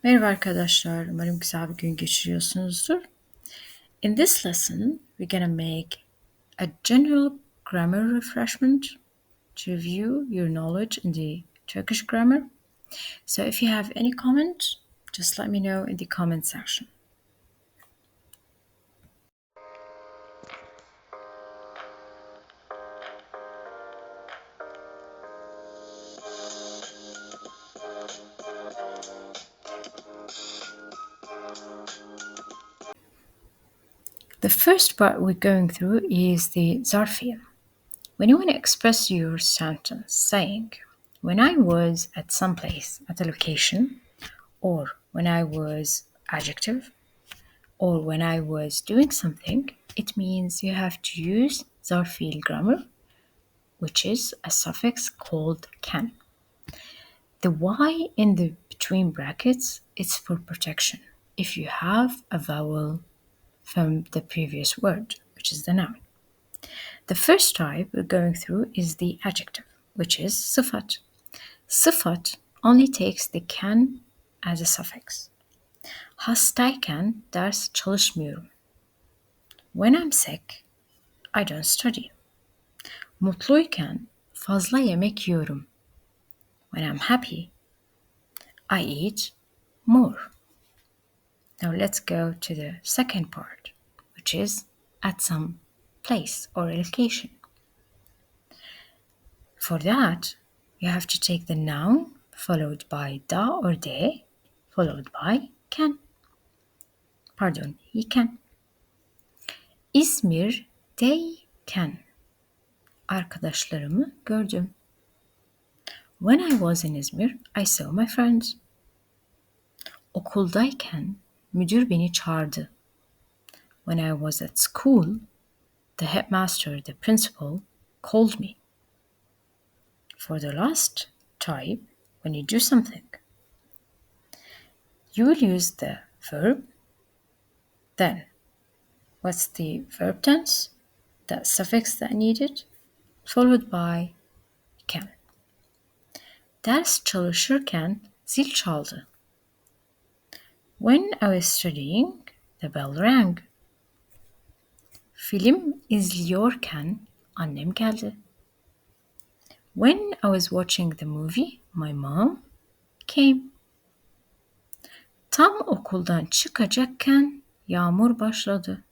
Merhaba arkadaşlar, umarım güzel bir gün geçiriyorsunuzdur. In this lesson, we're gonna make a general grammar refreshment to review your knowledge in the Turkish grammar. So if you have any comment, just let me know in the comment section. The first part we're going through is the zarfiya. When you want to express your sentence saying, when I was at some place, at a location, or when I was adjective, or when I was doing something, it means you have to use zarfil grammar, which is a suffix called can. The y in the between brackets is for protection if you have a vowel from the previous word, which is the noun. The first type we're going through is the adjective, which is sıfat. Sıfat only takes the can as a suffix. Hastayken ders çalışmıyorum. When I'm sick, I don't study. Mutluyken fazla yemek yiyorum. When I'm happy, I eat more. Now let's go to the second part, which is at some place or location. For that, you have to take the noun followed by da or de, followed by can. Pardon, he can. İzmir'deyken arkadaşlarımı gördüm. When I was in Izmir, I saw my friends. Okuldayken müdür beni çağırdı. When I was at school, the headmaster, the principal, called me. For the last type, when you do something, you will use the verb, then. What's the verb tense? The suffix that needed, followed by can. Ders çalışırken zil çaldı. When I was studying, the bell rang. Film izliyorken annem geldi. When I was watching the movie, my mom came. Tam okuldan çıkacakken yağmur başladı.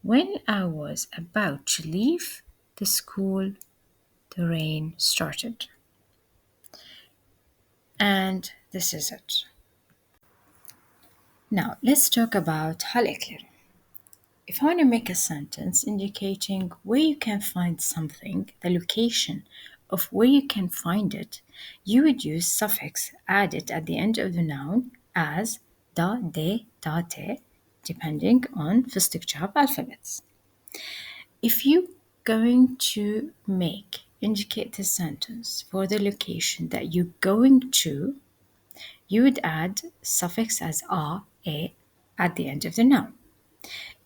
When I was about to leave the school, the rain started. And this is it. Now let's talk about hal ekleri. If I want to make a sentence indicating where you can find something, the location of where you can find it, you would use suffix added at the end of the noun as da, de, da, te, depending on fıstık cevap alphabets. If you're going to indicate the sentence for the location that you're going to, you would add suffix as a, e at the end of the noun.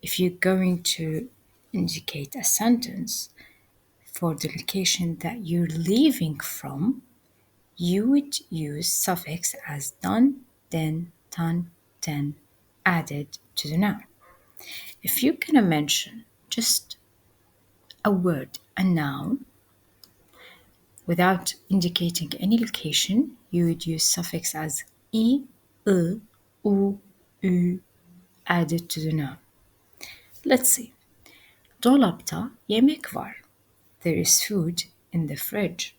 If you're going to indicate a sentence for the location that you're leaving from, you would use suffix as dan, den, tan, ten added to the noun. If you're going to mention just a word, a noun, without indicating any location, you would use suffix as i, u, ü added to the noun. Let's see. Dolapta yemek var. There is food in the fridge.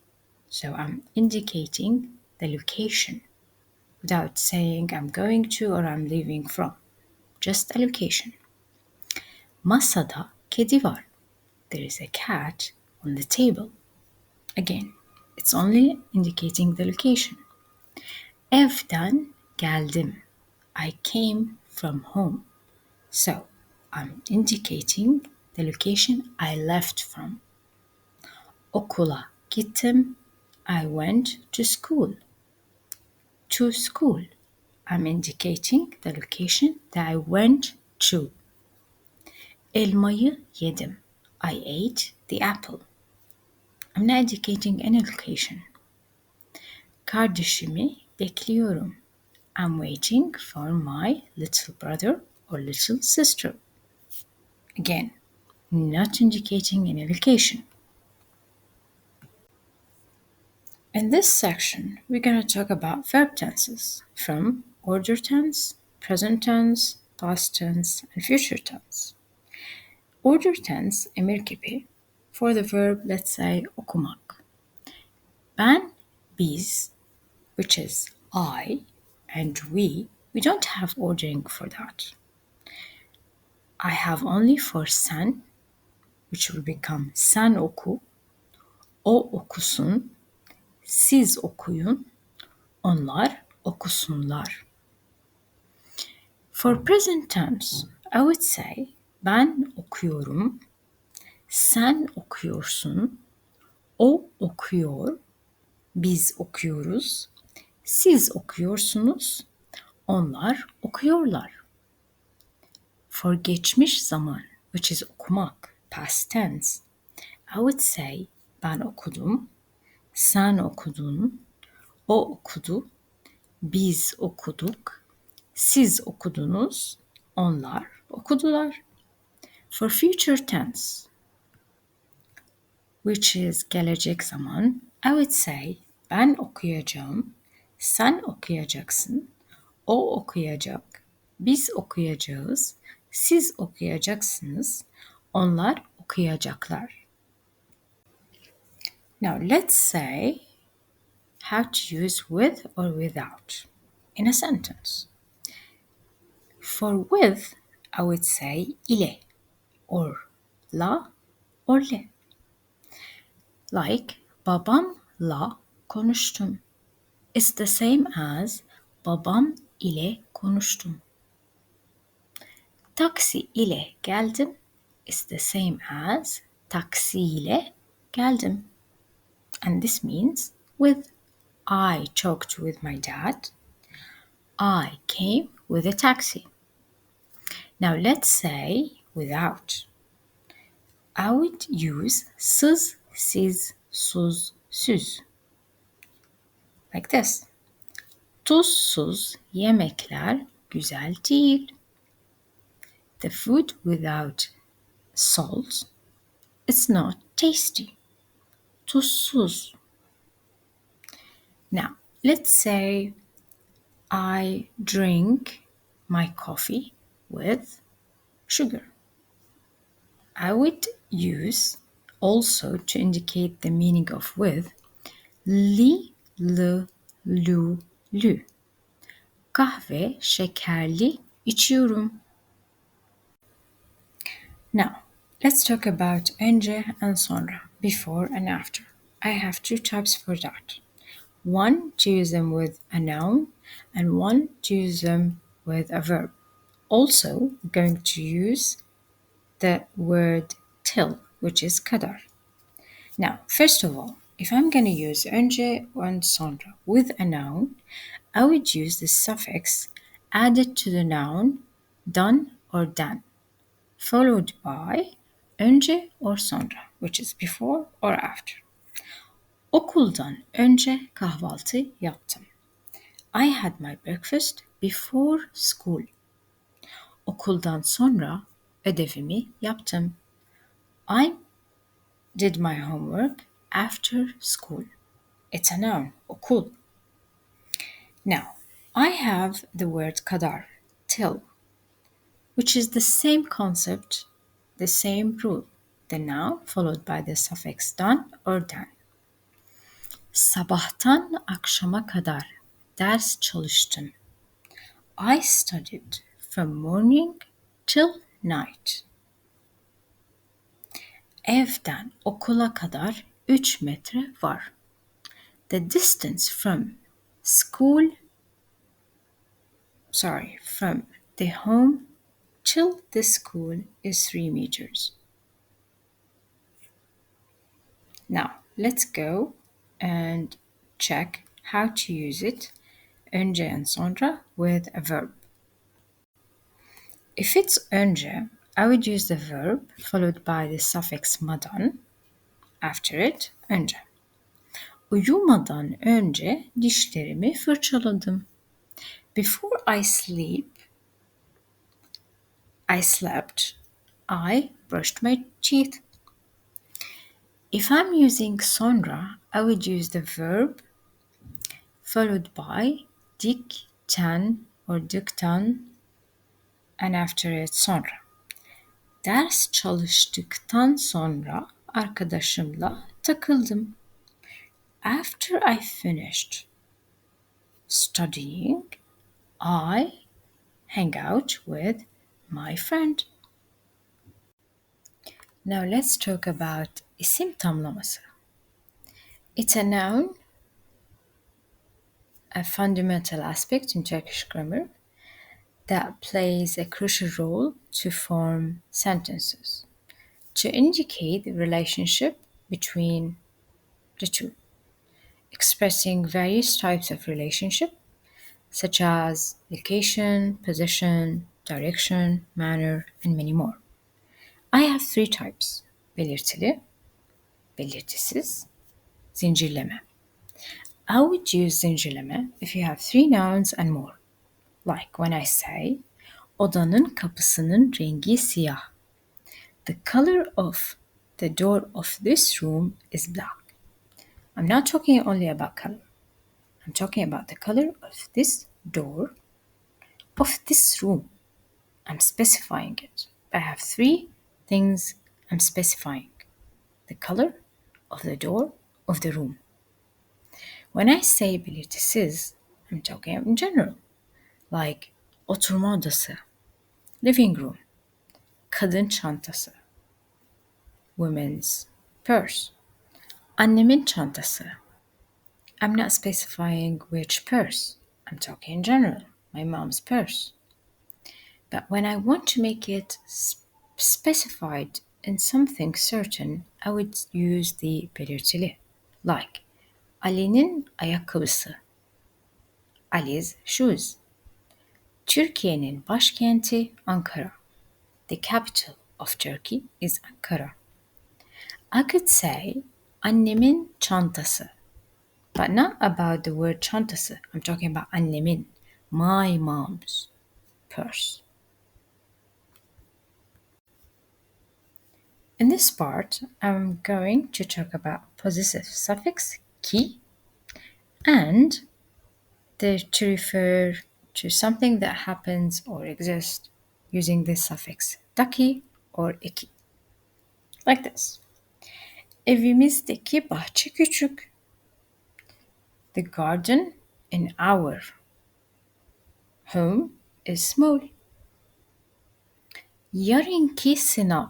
So I'm indicating the location without saying I'm going to or I'm leaving from. Just a location. Masada kedi var. There is a cat on the table. Again, it's only indicating the location. Evden geldim. I came from home. So I'm indicating the location I left from. Okula gittim. I went to school. To school. I'm indicating the location that I went to. Elmayı yedim. I ate the apple. I'm not indicating any location. Kardeşimi bekliyorum. I'm waiting for my little brother or little sister. Again, not indicating any location. In this section, we're going to talk about verb tenses from order tense, present tense, past tense, and future tense. Order tense emir kipi for the verb, let's say, okumak. Ben, biz, which is I, and we don't have ordering for that. I have only for sen, which will become sen oku, o okusun, siz okuyun, onlar okusunlar. For present tense, I would say ben okuyorum, sen okuyorsun, o okuyor, biz okuyoruz, siz okuyorsunuz, onlar okuyorlar. For geçmiş zaman, which is okumak, past tense, I would say ben okudum, sen okudun, o okudu, biz okuduk, siz okudunuz, onlar okudular. For future tense, which is gelecek zaman, I would say ben okuyacağım, sen okuyacaksın, o okuyacak, biz okuyacağız, siz okuyacaksınız, onlar okuyacaklar. Now let's say how to use with or without in a sentence. For with, I would say ile or la or le. Like babamla konuştum. It's the same as babam ile konuştum. Taksi ile geldim. It's the same as taksi ile geldim. And this means with. I talked with my dad. I came with a taxi. Now let's say without. I would use sız, siz, suz, süz. Like this. Tuzsuz yemekler güzel değil. The food without salt is not tasty. Tuzsuz. Now, let's say I drink my coffee with sugar. I would use also to indicate the meaning of with li, lu, lü. Kahve şekerli içiyorum. Now, let's talk about önce and sonra, before and after. I have two types for that. One to use them with a noun and one to use them with a verb. Also, we're going to use the word till, which is kadar. Now, first of all, if I'm going to use önce and sonra with a noun, I would use the suffix added to the noun done or done, followed by önce or sonra, which is before or after. Okuldan önce kahvaltı yaptım. I had my breakfast before school. Okuldan sonra ödevimi yaptım. I did my homework after school. It's a noun, okul. Now, I have the word kadar, till, which is the same concept, the same rule. The noun followed by the suffix dan or dan. Sabahtan akşama kadar ders çalıştım. I studied from morning till night. Evden okula kadar 3 metre var. The distance from the home till the school is 3 meters. Now, let's go and check how to use it, önce and sonra, with a verb. If it's önce, I would use the verb followed by the suffix madan. After it, önce. Uyumadan önce dişlerimi fırçaladım. Before I slept, I brushed my teeth. If I'm using sonra, I would use the verb followed by dikten or dükten and after it sonra. Ders çalıştıktan sonra arkadaşımla takıldım. After I finished studying, I hang out with my friend. Now let's talk about isim tamlaması. It's a noun, a fundamental aspect in Turkish grammar that plays a crucial role to form sentences, to indicate the relationship between the two, expressing various types of relationship such as location, position, direction, manner, and many more. I have three types: belirtili, belirtisiz, zincirleme. I would use zincirleme if you have three nouns and more. Like when I say, odanın kapısının rengi siyah. The color of the door of this room is black. I'm not talking only about color. I'm talking about the color of this door of this room. I'm specifying it. I have three things I'm specifying: the color of the door of the room. When I say belirtisiz, I'm talking in general, like oturma odası, living room, kadın çantası, women's purse, annemin çantası. I'm not specifying which purse. I'm talking in general, my mom's purse. But when I want to make it specified in something certain, I would use the belirtili, like Ali'nin ayakkabısı, Ali's shoes. Türkiye'nin başkenti Ankara. The capital of Turkey is Ankara. I could say annemin çantası, but not about the word çantası. I'm talking about annemin, my mom's purse. In this part, I'm going to talk about possessive suffix ki and to refer to something that happens or exists using this suffix daki or iki. Like this. Evimizdeki bahçe küçük. The garden in our home is small. Yarınki sınav.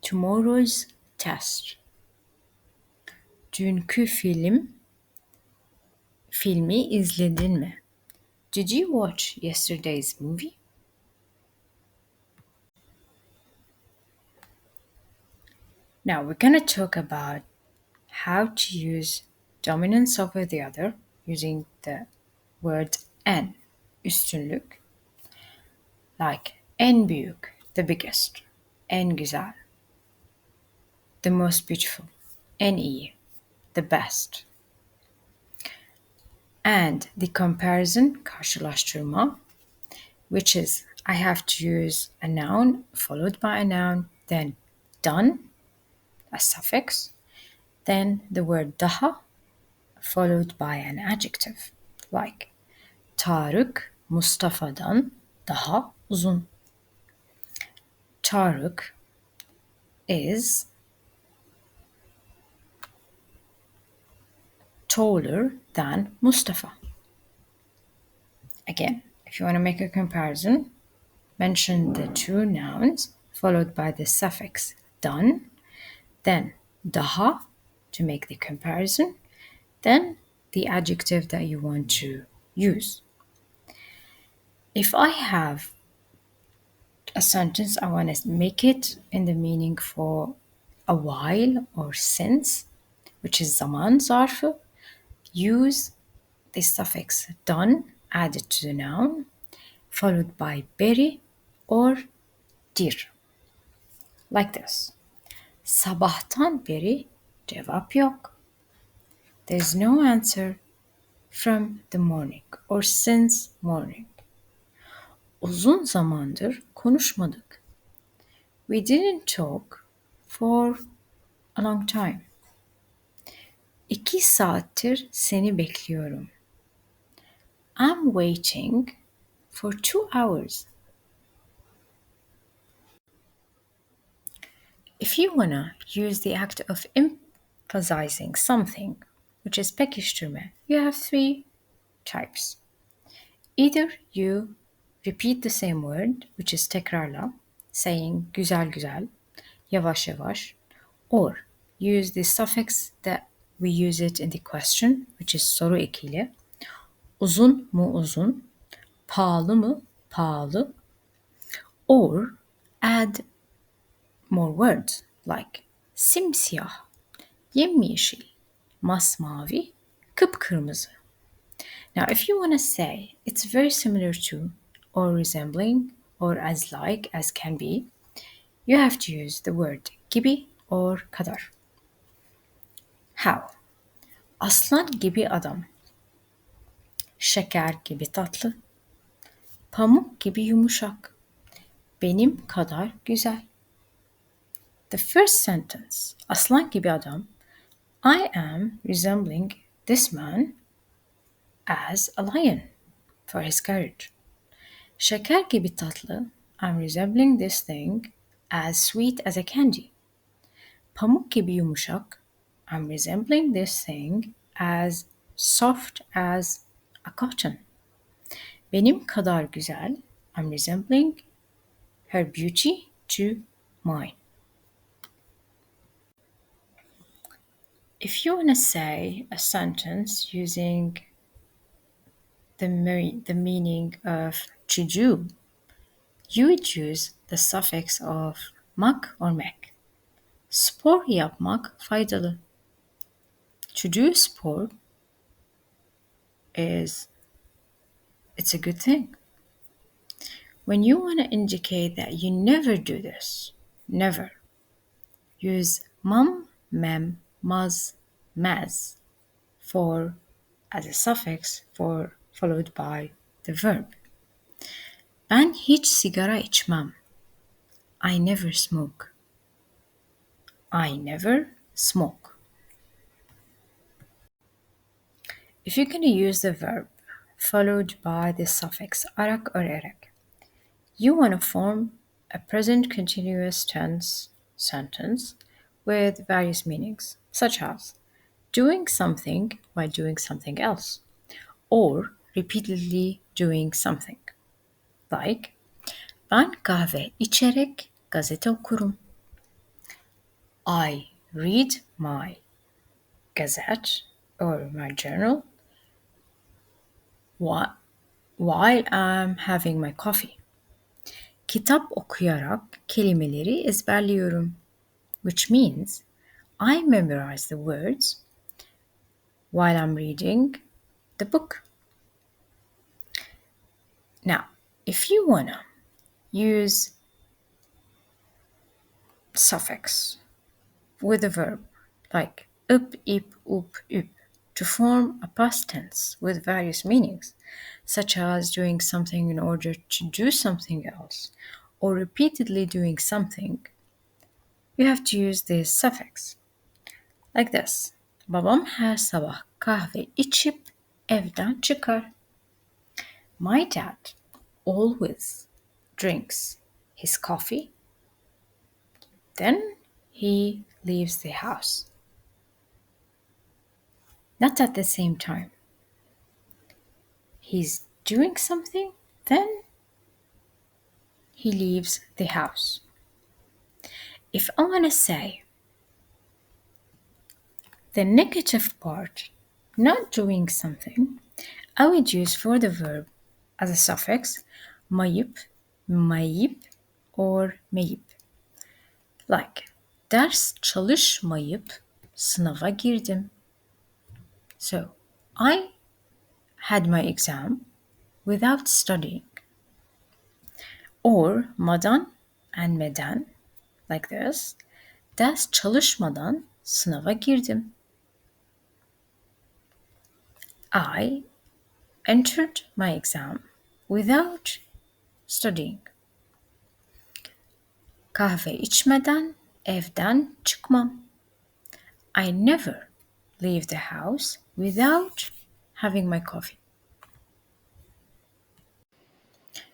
Tomorrow's test. Dünkü filmi izledin mi? Did you watch yesterday's movie? Now we're going to talk about how to use dominance over the other using the word en, üstünlük. Like en büyük, the biggest, en güzel, the most beautiful, en iyi, the best. And the comparison, karşılaştırma, which is I have to use a noun followed by a noun, then done, a suffix, then the word daha, followed by an adjective, like Tarık Mustafa'dan daha uzun. Tarık is taller than Mustafa. Again, if you want to make a comparison, mention the two nouns followed by the suffix dan, then daha to make the comparison, then the adjective that you want to use. If I have a sentence, I want to make it in the meaning for a while or since, which is zaman zarfı, use the suffix dan added to the noun, followed by beri or dir. Like this. Sabahtan beri cevap yok. There's no answer from the morning or since morning. Uzun zamandır konuşmadık. We didn't talk for a long time. 2 saattir seni bekliyorum. I'm waiting for 2 hours. If you wanna use the act of emphasizing something, which is pekiştirme, you have 3 types. Either you repeat the same word, which is tekrarla, saying güzel güzel, yavaş yavaş, or use the suffix that we use it in the question, which is soru ekili. Uzun mu uzun, pahalı mı pahalı, or add more words like simsiyah, yemyeşil, masmavi, kıpkırmızı. Now, if you want to say it's very similar to, or resembling, or as like as can be, you have to use the word gibi or kadar. How? Aslan gibi adam. Şeker gibi tatlı. Pamuk gibi yumuşak. Benim kadar güzel. The first sentence, aslan gibi adam, I am resembling this man as a lion for his courage. Şeker gibi tatlı, I'm resembling this thing as sweet as a candy. Pamuk gibi yumuşak, I'm resembling this thing as soft as a cotton. Benim kadar güzel, I'm resembling her beauty to mine. If you want to say a sentence using the meaning of to do, you would use the suffix of mak or mek. Spor yapmak faydalı. To do sport it's a good thing. When you want to indicate that you never do this, never, use mam, mem, maz, maz for as a suffix for followed by the verb. Ben hiç sigara içmem. I never smoke. I never smoke. If you're going to use the verb followed by the suffix arak or erek, you want to form a present continuous tense sentence with various meanings, such as doing something while doing something else, or repeatedly doing something. Like, ben kahve içerek gazete okurum. I read my gazette or my journal while I'm having my coffee. Kitap okuyarak kelimeleri ezberliyorum, which means I memorize the words while I'm reading the book. Now, if you wanna use suffix with a verb like up, ip, up, up to form a past tense with various meanings, such as doing something in order to do something else or repeatedly doing something, you have to use this suffix. Like this. Babam her sabah kahve içip evden çıkar. My dad always drinks his coffee, then he leaves the house. Not at the same time. He's doing something, then he leaves the house. If I want to say the negative part, not doing something, I would use for the verb as a suffix mayıp, mayıp, or meyip. Like, ders çalışmayıp sınava girdim. So, I had my exam without studying. Or madan and meden, like this. Ders çalışmadan sınava girdim. I entered my exam without studying. Kahve içmeden evden çıkmam. I never leave the house without having my coffee.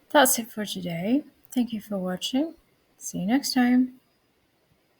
That's it for today. Thank you for watching. See you next time.